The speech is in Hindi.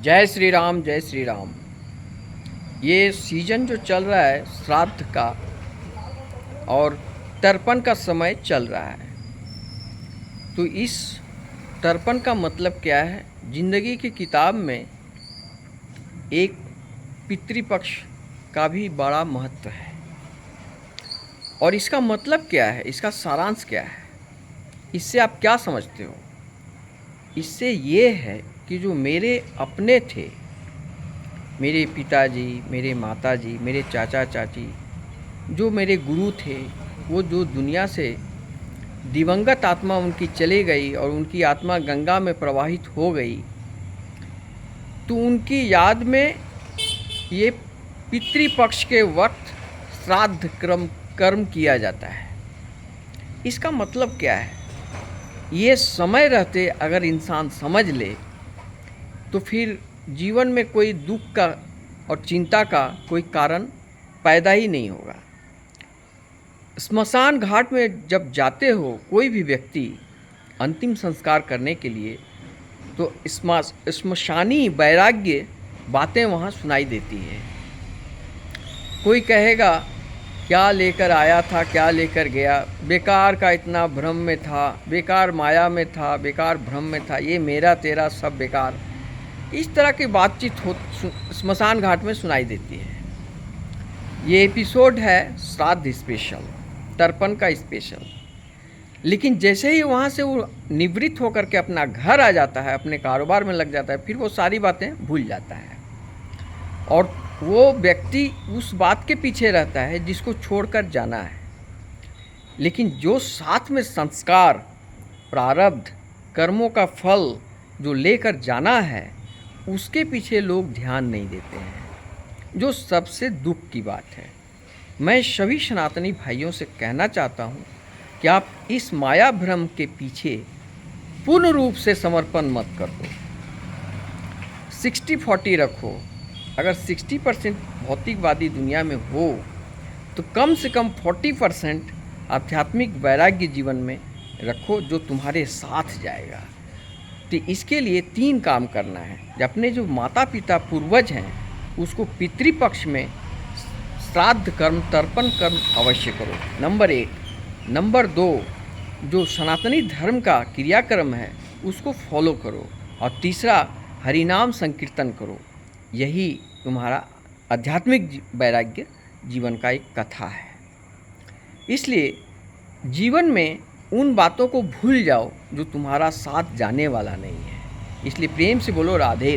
जय श्री राम, जय श्री राम। ये सीजन जो चल रहा है श्राद्ध का और तर्पण का समय चल रहा है, तो इस तर्पण का मतलब क्या है? ज़िंदगी की किताब में एक पितृपक्ष का भी बड़ा महत्व है। और इसका मतलब क्या है, इसका सारांश क्या है, इससे आप क्या समझते हो? इससे ये है कि जो मेरे अपने थे, मेरे पिताजी, मेरे माताजी, मेरे चाचा चाची, जो मेरे गुरु थे, वो जो दुनिया से दिवंगत आत्मा उनकी चली गई और उनकी आत्मा गंगा में प्रवाहित हो गई, तो उनकी याद में ये पितृपक्ष के वक्त श्राद्ध कर्म किया जाता है। इसका मतलब क्या है? ये समय रहते अगर इंसान समझ ले तो फिर जीवन में कोई दुख का और चिंता का कोई कारण पैदा ही नहीं होगा। स्मशान घाट में जब जाते हो कोई भी व्यक्ति अंतिम संस्कार करने के लिए, तो स्मशानी वैराग्य बातें वहाँ सुनाई देती है। कोई कहेगा क्या लेकर आया था, क्या लेकर गया, बेकार का इतना भ्रम में था, बेकार माया में था, बेकार भ्रम में था, ये मेरा तेरा सब बेकार। इस तरह की बातचीत स्मशान घाट में सुनाई देती है। ये एपिसोड है श्राद्ध स्पेशल, तर्पण का स्पेशल। लेकिन जैसे ही वहाँ से वो निवृत्त होकर के अपना घर आ जाता है, अपने कारोबार में लग जाता है, फिर वो सारी बातें भूल जाता है और वो व्यक्ति उस बात के पीछे रहता है जिसको छोड़कर जाना है। लेकिन जो साथ में संस्कार, प्रारब्ध, कर्मों का फल जो लेकर जाना है, उसके पीछे लोग ध्यान नहीं देते हैं, जो सबसे दुख की बात है। मैं सभी सनातनी भाइयों से कहना चाहता हूँ कि आप इस माया भ्रम के पीछे पूर्ण रूप से समर्पण मत कर दो। 60-40 रखो। अगर 60% भौतिकवादी दुनिया में हो तो कम से कम 40% आध्यात्मिक वैराग्य जीवन में रखो, जो तुम्हारे साथ जाएगा। तो इसके लिए 3 काम करना है। अपने जो माता पिता पूर्वज हैं उसको पितृपक्ष में श्राद्ध कर्म, तर्पण कर्म अवश्य करो, नंबर 1। नंबर 2, जो सनातनी धर्म का क्रियाक्रम है उसको फॉलो करो। और तीसरा, हरिनाम संकीर्तन करो। यही तुम्हारा आध्यात्मिक वैराग्य जीवन का एक कथा है। इसलिए जीवन में उन बातों को भूल जाओ जो तुम्हारा साथ जाने वाला नहीं है। इसलिए प्रेम से बोलो राधे राधे।